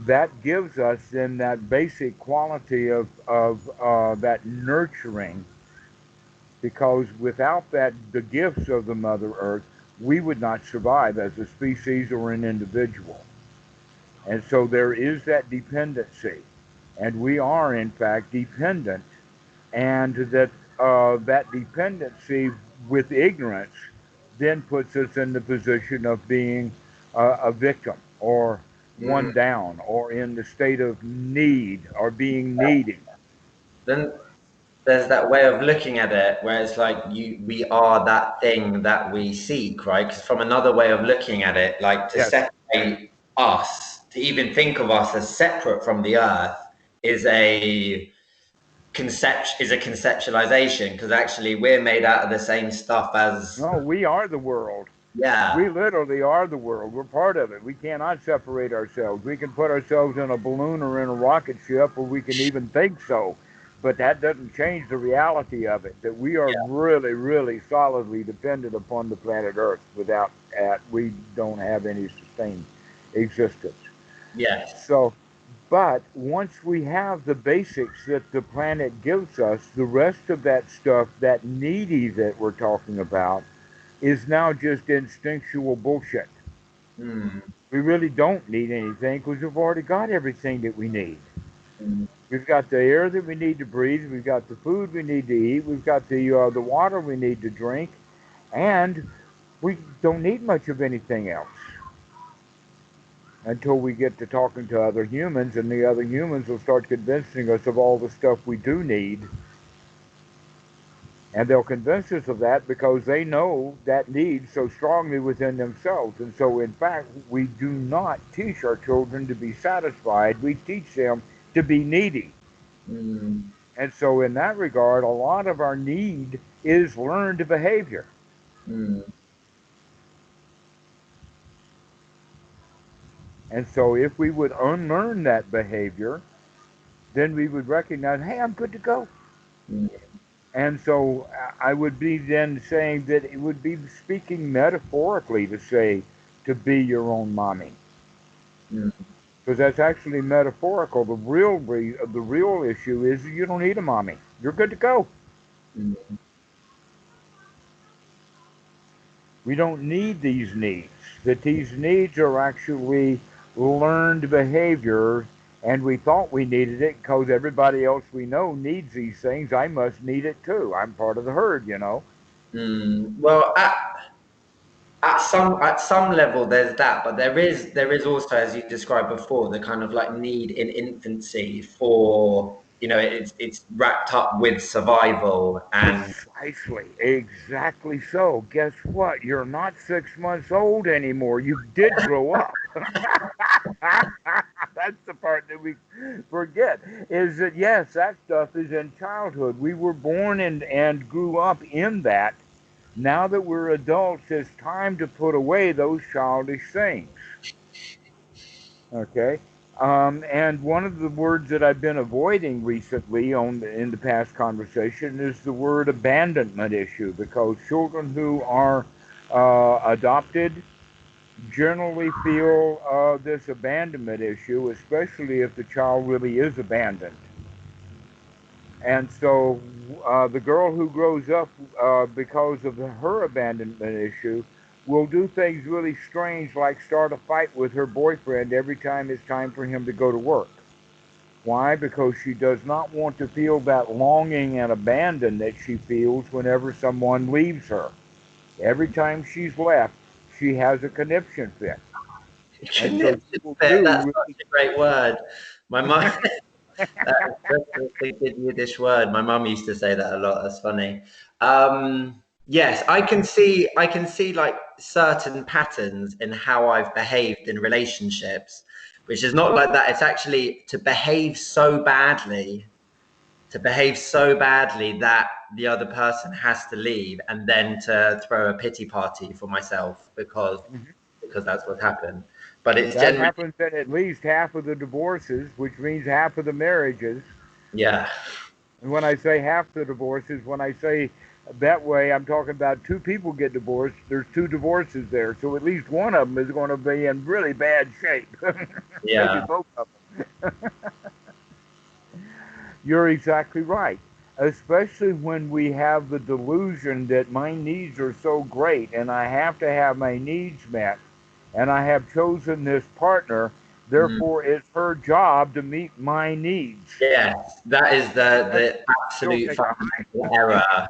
That gives us then that basic quality of that nurturing, because without that, the gifts of the Mother Earth, we would not survive as a species or an individual. And so there is that dependency. And we are, in fact, dependent. And that dependency with ignorance then puts us in the position of being a victim or Mm. one down or in the state of need or being needy. Then there's that way of looking at it where it's like we are that thing that we seek, right? Because from another way of looking at it, like to Yes. separate us, to even think of us as separate from the earth is a conceptualization, because actually we're made out of the same stuff as, No, we are the world. We yeah, literally are the world. We're part of it. We cannot separate ourselves. We can put ourselves in a balloon or in a rocket ship, or we can even think so. But that doesn't change the reality of it, that we are really, really solidly dependent upon the planet Earth. Without that, we don't have any sustained existence. yes. So, but once we have the basics that the planet gives us, the rest of that stuff, that needy that we're talking about, is now just instinctual bullshit. Mm, We really don't need anything because we've already got everything that we need. mm, We've got the air that we need to breathe. We've got the food we need to eat. We've got the water we need to drink, and we don't need much of anything else until we get to talking to other humans, and the other humans will start convincing us of all the stuff we do need. And they'll convince us of that because they know that need so strongly within themselves. And so, in fact, we do not teach our children to be satisfied. We teach them to be needy. mm, And so, in that regard, a lot of our need is learned behavior. mm, And so, if we would unlearn that behavior, then we would recognize, hey, I'm good to go. mm, And so I would be then saying that it would be speaking metaphorically to say to be your own mommy, mm, because that's actually metaphorical. The real issue is you don't need a mommy. You're good to go. mm, We don't need these needs. That these needs are actually learned behavior, and we thought we needed it because everybody else we know needs these things. I must need it too. I'm part of the herd. mm. Well, at some level there's that, but there is also, as you described before, the kind of like need in infancy for, it's wrapped up with survival and Precisely, exactly so. Guess what? You're not 6 months old anymore. You did grow up. That's the part that we forget is that, yes, that stuff is in childhood. We were born and grew up in that. Now that we're adults, it's time to put away those childish things. Okay. And one of the words that I've been avoiding recently in the past conversation is the word abandonment issue, because children who are adopted generally feel this abandonment issue, especially if the child really is abandoned. And so the girl who grows up because of her abandonment issue will do things really strange, like start a fight with her boyfriend every time it's time for him to go to work. Why? Because she does not want to feel that longing and abandon that she feels whenever someone leaves her. Every time she's left, she has a conniption fit. And so she will that's do such a great word. My mom, that's a good Yiddish word. My mum used to say that a lot. That's funny. Yes, I can see like certain patterns in how I've behaved in relationships, which is not like that. It's actually to behave so badly that the other person has to leave, and then to throw a pity party for myself because that's what happened. But it's that generally, happens in at least half of the divorces, which means half of the marriages. yeah. And when I say half the divorces, when I say that way, I'm talking about two people get divorced. There's two divorces there. So at least one of them is going to be in really bad shape. Maybe Yeah. both of them. You're exactly right. Especially when we have the delusion that my needs are so great and I have to have my needs met and I have chosen this partner Mm. Therefore, it's her job to meet my needs. Yes, that is the She'll absolute take a hike. fundamental error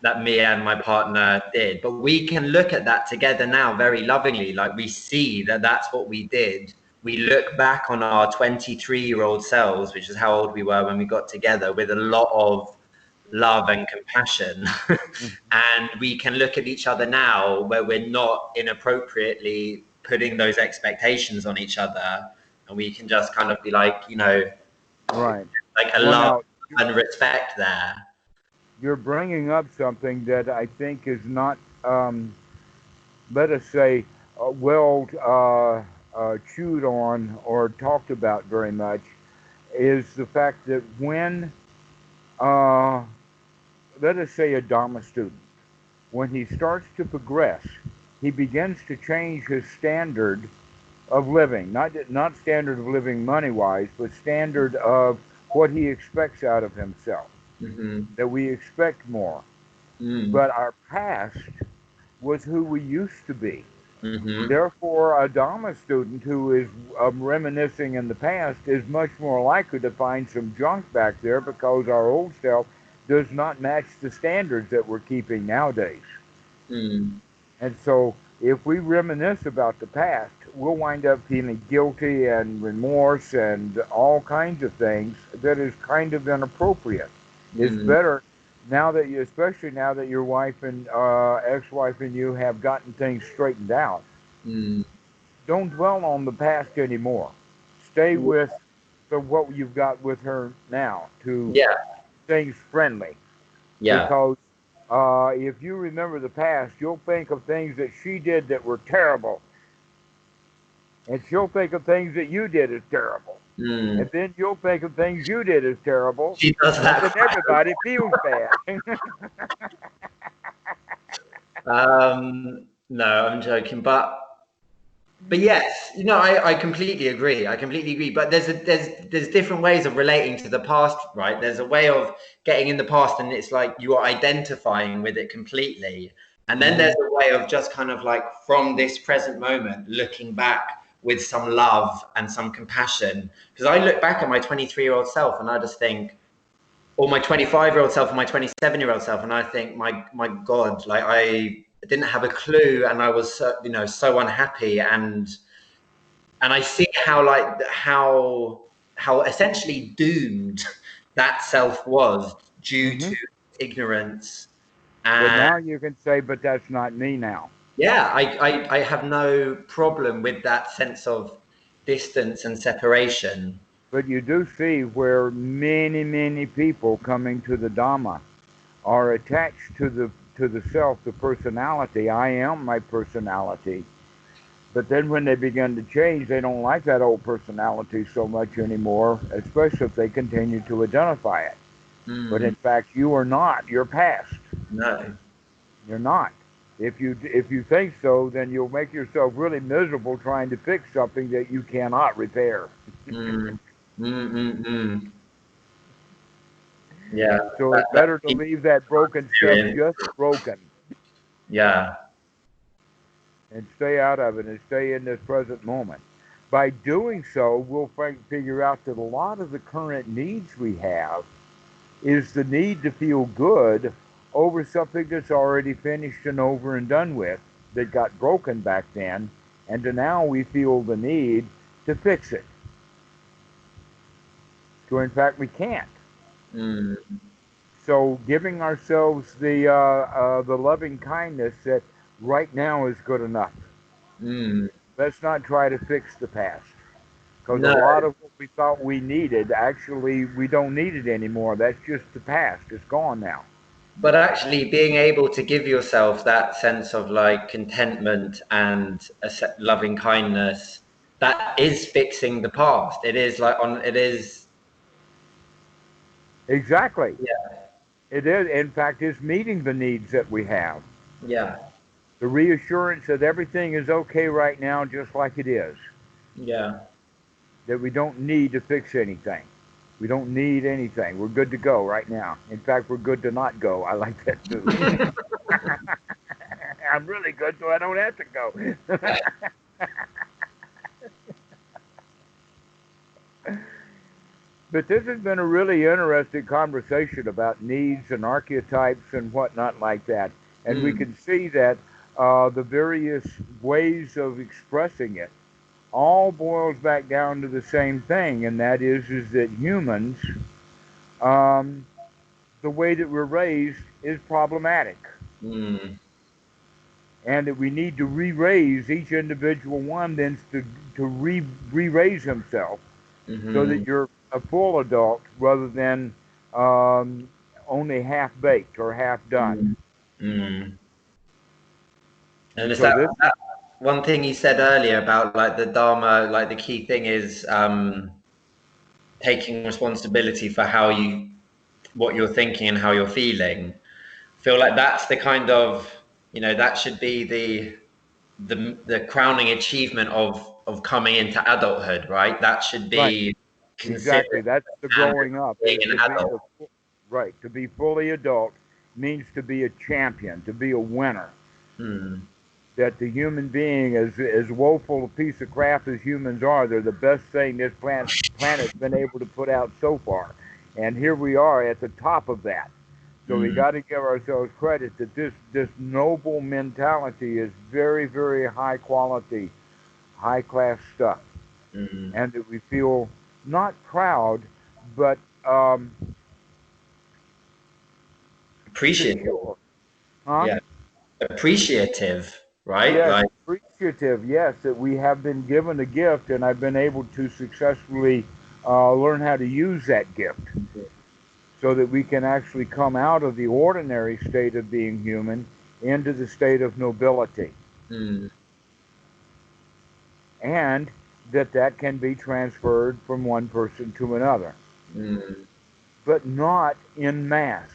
that me and my partner did. But we can look at that together now very lovingly. Like, we see that that's what we did. We look back on our 23-year-old selves, which is how old we were when we got together, with a lot of love and compassion. And we can look at each other now where we're not inappropriately putting those expectations on each other. And we can just kind of be like, you know, Right. like a Well, love now, and respect there. you're bringing up something that I think is not, let us say, well chewed on or talked about very much, is the fact that when, uh, let us say, a Dhamma student, when he starts to progress, he begins to change his standard of living, not standard of living money wise, but standard of what he expects out of himself. Mm-hmm. That we expect more. Mm. But our past was who we used to be. Mm-hmm. Therefore, a Dhamma student who is reminiscing in the past is much more likely to find some junk back there because our old self does not match the standards that we're keeping nowadays. Mm. And so, if we reminisce about the past, we'll wind up feeling guilty and remorse and all kinds of things that is kind of inappropriate. It's Mm. better now that you, especially now that your wife and ex-wife and you have gotten things straightened out. Mm. Don't dwell on the past anymore. Stay with what you've got with her now to Yeah. things friendly. Yeah. Because if you remember the past, you'll think of things that she did that were terrible, and she'll think of things that you did as terrible, Mm. and then you'll think of things you did as terrible, She does and that then quite everybody feels bad. a lot. No, I'm joking, but yes, you know, I completely agree. I completely agree. But there's different ways of relating to the past, right? There's a way of getting in the past, and it's like you are identifying with it completely. And then there's a way of just kind of like from this present moment, looking back with some love and some compassion. Because I look back at my 23-year-old self, and I just think, or my 25-year-old self, or my 27-year-old self, and I think, my God, like I didn't have a clue, and I was so, you know, so unhappy, and I see how like how essentially doomed that self was due Hmm. to ignorance. But And now you can say, but that's not me now. yeah, I have no problem with that sense of distance and separation. But you do see where many, many people coming to the Dhamma are attached to the self, the personality. I am my personality. But then when they begin to change, they don't like that old personality so much anymore, especially if they continue to identify it. But Mm, in fact, you are not. You're past. no. You're not. If you think so, then you'll make yourself really miserable trying to fix something that you cannot repair. Mm, mm, mm, mm. Yeah, So it's that's better to leave that broken stuff experience. just broken Yeah. and stay out of it and stay in this present moment. By doing so, we'll figure out that a lot of the current needs we have is the need to feel good over something that's already finished and over and done with, that got broken back then, and to now we feel the need to fix it. So in fact we can't. Mm, So giving ourselves the loving kindness that right now is good enough. mm. Let's not try to fix the past. Because a No, lot of what we thought we needed, actually, we don't need it anymore. That's just the past. It's gone now. but actually being able to give yourself that sense of like contentment and loving kindness, that is fixing the past. It is like it is, Exactly. yeah, It is, in fact, it's meeting the needs that we have. yeah, The reassurance that everything is okay right now, just like it is. yeah. That we don't need to fix anything. We don't need anything. We're good to go right now. In fact, we're good to not go. I like that too. I'm really good, so I don't have to go. But this has been a really interesting conversation about needs and archetypes and whatnot like that. And we Mm, can see that the various ways of expressing it all boils back down to the same thing, and that is that humans, um, the way that we're raised is problematic, mm, and that we need to re-raise each individual one then to re-raise himself so that mm-hmm, you're a full adult rather than um, only half baked or half done. mm, mm. And And it's so that, this is that one thing you said earlier about like the Dharma, like the key thing is taking responsibility for how you, what you're thinking and how you're feeling. I feel like that's the kind of, that should be the crowning achievement of coming into adulthood, right? That should right. be Exactly. considered That's the standard growing up of being is an to be adult. the right to be fully adult means to be a champion, to be a winner. Mm, That the human being, as woeful a piece of crap as humans are, they're the best thing this planet's been able to put out so far. And here we are at the top of that. So we mm, got to give ourselves credit that this noble mentality is very, very high quality, high class stuff, mm. and that we feel not proud, but um, Appreciative, secure, huh? yeah. Appreciative, right? Yes, Like, appreciative. Yes, that we have been given a gift, and I've been able to successfully learn how to use that gift, so that we can actually come out of the ordinary state of being human into the state of nobility, mm, and that can be transferred from one person to another, mm, but not in mass.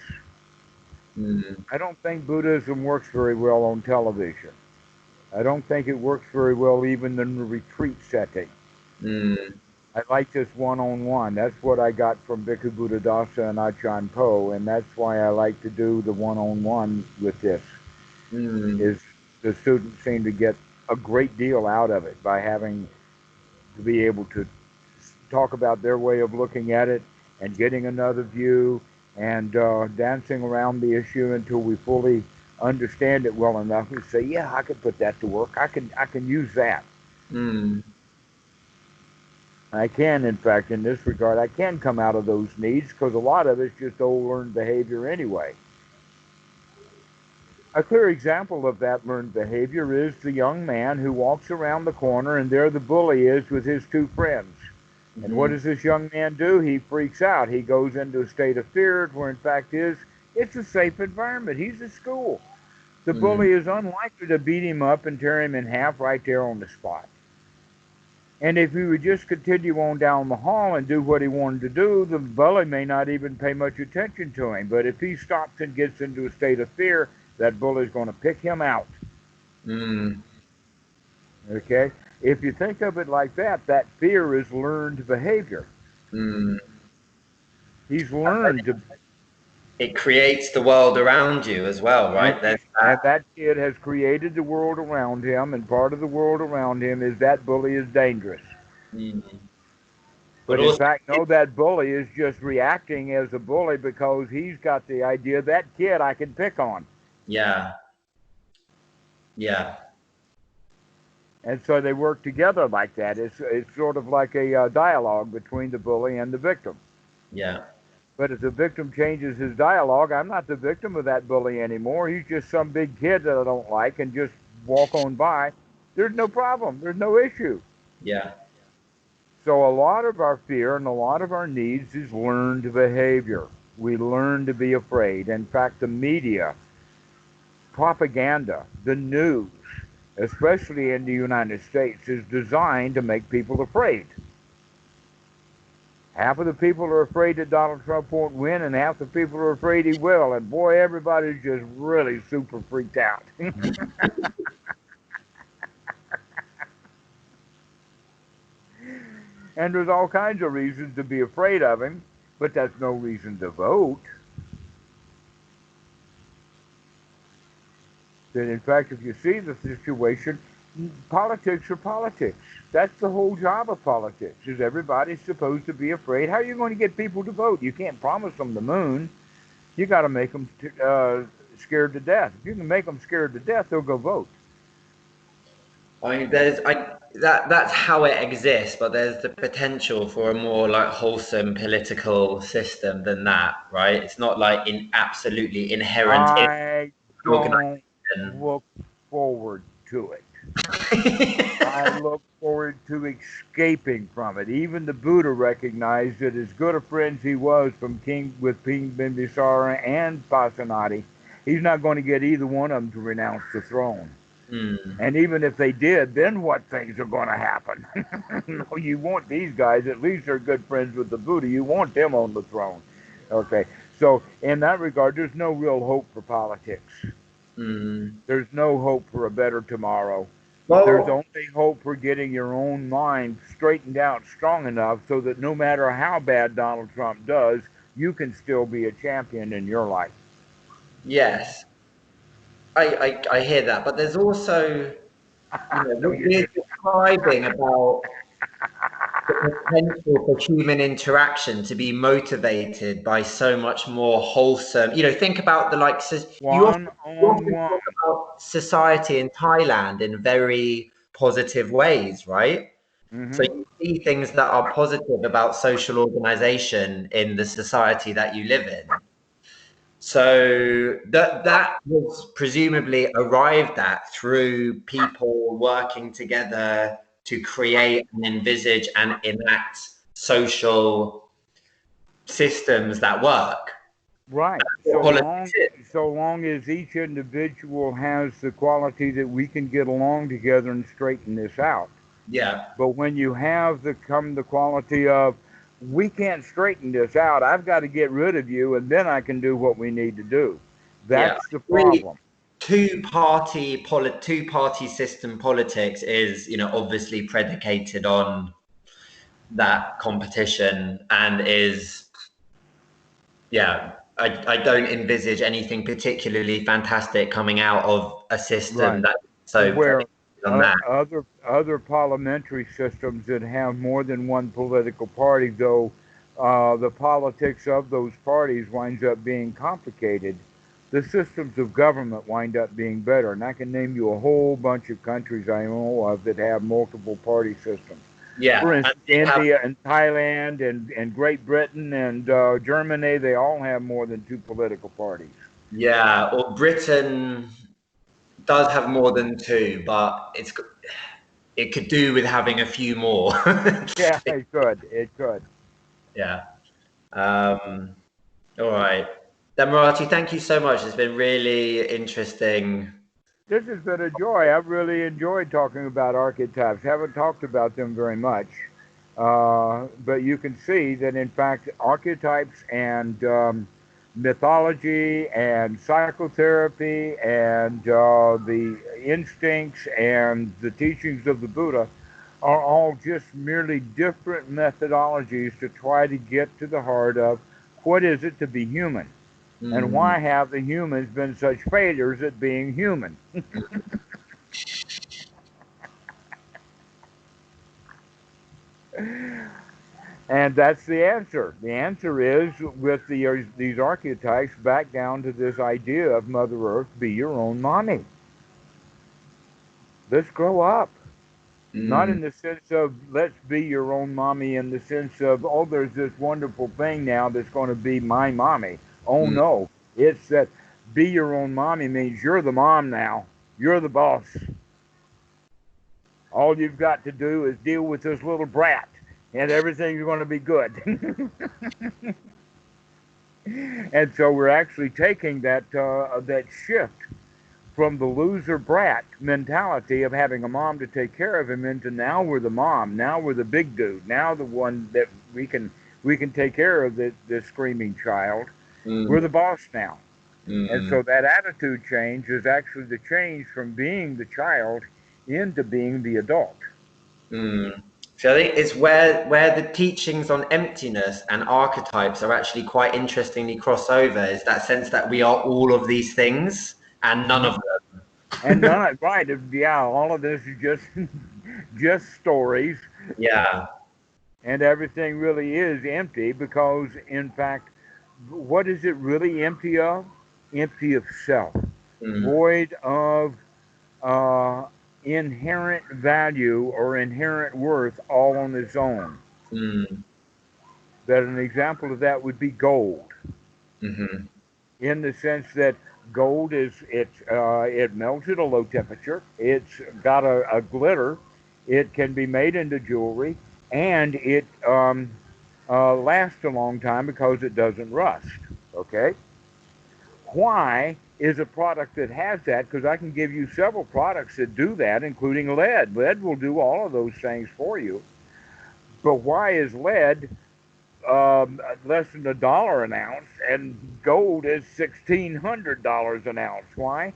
mm, I don't think Buddhism works very well on television. I don't think it works very well even in the retreat setting. mm, I like this one-on-one. That's what I got from Bhikkhu Buddhadasa and Ajahn Po, and that's why I like to do the one-on-one with this. mm. Is the students seem to get a great deal out of it by having to be able to talk about their way of looking at it and getting another view and dancing around the issue until we fully understand it well enough to say, yeah, I can put that to work. I can use that. Mm. I can, in fact, in this regard, I can come out of those needs because a lot of it's just old learned behavior anyway. A clear example of that learned behavior is the young man who walks around the corner and there the bully is with his two friends. And what Mhm. does this young man do? He freaks out. He goes into a state of fear where in fact it's a safe environment. He's at school. The Mm. bully is unlikely to beat him up and tear him in half right there on the spot. And if he would just continue on down the hall and do what he wanted to do, the bully may not even pay much attention to him. But if he stops and gets into a state of fear, that bully's going to pick him out. Mm. Okay? If you think of it like that fear is learned behavior. Mm. He's learned to, It creates the world around you as well, and, right? There's and that. that kid has created the world around him, and part of the world around him is that bully is dangerous. Mm. But But in also, fact, no, that bully is just reacting as a bully because he's got the idea that kid I can pick on. yeah, yeah, And so they work together like that. It's sort of like a dialogue between the bully and the victim. yeah, But if the victim changes his dialogue, I'm not the victim of that bully anymore. He's just some big kid that I don't like and just walk on by. There's no problem. There's no issue. yeah. So a lot of our fear and a lot of our needs is learned behavior. We learn to be afraid. In fact, the media, propaganda, the news, especially in the United States, is designed to make people afraid. Half of the people are afraid that Donald Trump won't win, and half the people are afraid he will. And boy, everybody's just really super freaked out. And there's all kinds of reasons to be afraid of him, but that's no reason to vote. That in fact, if you see the situation, Politics are politics. That's the whole job of politics, is everybody's supposed to be afraid. How are you going to get people to vote? You can't promise them the moon. You got to make them scared to death. If you can make them scared to death, they'll go vote. I mean, that's how it exists, but there's the potential for a more like wholesome political system than that, right? It's not like absolutely inherent in I an don't organization. look forward to it. I look forward to escaping from it. Even the Buddha recognized that as good a friend he was from King Bimbisara and Pasenadi, he's not going to get either one of them to renounce the throne. And even if they did, then what things are going to happen? No, you want these guys, at least they're good friends with the Buddha. You want them on the throne. Okay. So in that regard, there's no real hope for politics. There's no hope for a better tomorrow. There's Well, only hope for getting your own mind straightened out strong enough so that no matter how bad Donald Trump does, you can still be a champion in your life. yes, I hear that, but there's also, you know, No, you we're didn't. describing about the potential for human interaction to be motivated by so much more wholesome, you know, think about the like One you on often one. talk about society in Thailand in very positive ways, right? So Mm-hmm. you see things that are positive about social organization in the society that you live in. So that was presumably arrived at through people working together to create and envisage and enact social systems that work. Right. What politics is. So long as each individual has the quality that we can get along together and straighten this out. Yeah, But when you have the quality of we can't straighten this out, I've got to get rid of you, and then I can do what we need to do. yeah. That's the Really, problem. two party system politics is, you know, obviously predicated on that competition and is, yeah, I don't envisage anything particularly fantastic coming out of a system Right. that so Where predicated on that. other parliamentary systems that have more than one political party, though, the politics of those parties winds up being complicated. The systems of government wind up being better, and I can name you a whole bunch of countries I know of that have multiple party systems. For Yeah, and instance, they have, India and Thailand and Great Britain and Germany, they all have more than two political parties. yeah, or Britain does have more than two, but it could do with having a few more. Yeah, it could. It could. Yeah. All right. Dhammarato, thank you so much. It's been really interesting. This has been a joy. I've really enjoyed talking about archetypes. Haven't talked about them very much. But you can see that, in fact, archetypes and mythology and psychotherapy and the instincts and the teachings of the Buddha are all just merely different methodologies to try to get to the heart of what is it to be human, and Mm. why have the humans been such failures at being human. And that's the answer. The answer is with these archetypes back down to this idea of Mother Earth, be your own mommy. Let's grow up. Not Mm. in the sense of let's be your own mommy in the sense of, oh, there's this wonderful thing now that's going to be my mommy. Oh, Mm. no. It's that be your own mommy means you're the mom now. You're the boss. All you've got to do is deal with this little brat, and everything's going to be good. And so we're actually taking that shift from the loser brat mentality of having a mom to take care of him into now we're the mom, now we're the big dude, now the one that we can take care of this screaming child. We're Mm. the boss now. And Mm. so that attitude change is actually the change from being the child into being the adult. Mm. So I think it's where the teachings on emptiness and archetypes are actually quite interestingly cross over, is that sense that we are all of these things and none of Mm-hmm. them. And none of right, yeah, all of this is just just stories, Yeah. and everything really is empty because, in fact, what is it really empty of? Empty of self, Mm, void of uh, inherent value or inherent worth all on its own. mm, That an example of that would be gold, mm-hmm, in the sense that gold it melts at a low temperature. It's got a glitter. It can be made into jewelry, and it lasts a long time because it doesn't rust. Okay, why is a product that has that? Because I can give you several products that do that, including lead. Lead will do all of those things for you. But why is lead less than $1 an ounce, and gold is $1,600 an ounce? Why?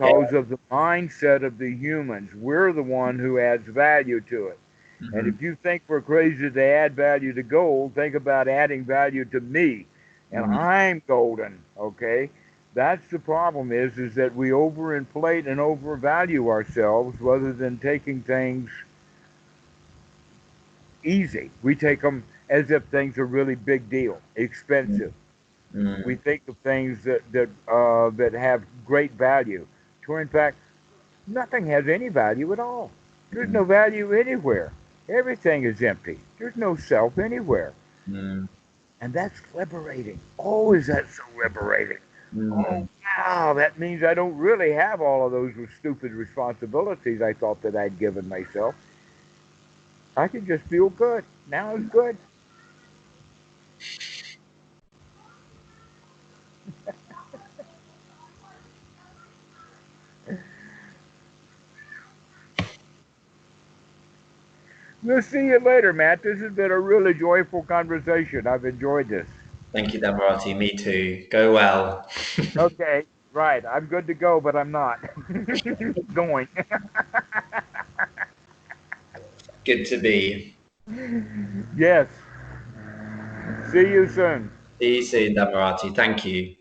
yeah. Because of the mindset of the humans. We're the one who adds value to it. And Mm-hmm, if you think we're crazy to add value to gold, think about adding value to me. And mm, I'm golden, okay? That's the problem is that we overinflate and overvalue ourselves rather than taking things easy. We take them as if things are really big deal, expensive. We mm, think of things that have great value. To in fact, nothing has any value at all. There's mm, no value anywhere. Everything is empty. There's no self anywhere. mm, And that's liberating. Oh, is that so liberating? Oh, mm. wow. That means I don't really have all of those stupid responsibilities I thought that I'd given myself. I can just feel good. Now it's good. We'll see you later, Matt. This has been a really joyful conversation. I've enjoyed this. Thank you, Dhammarato. Me too. Go well. Okay, right. I'm good to go, but I'm not going. Good to be. Yes. See you soon. See you soon, Dhammarato. Thank you.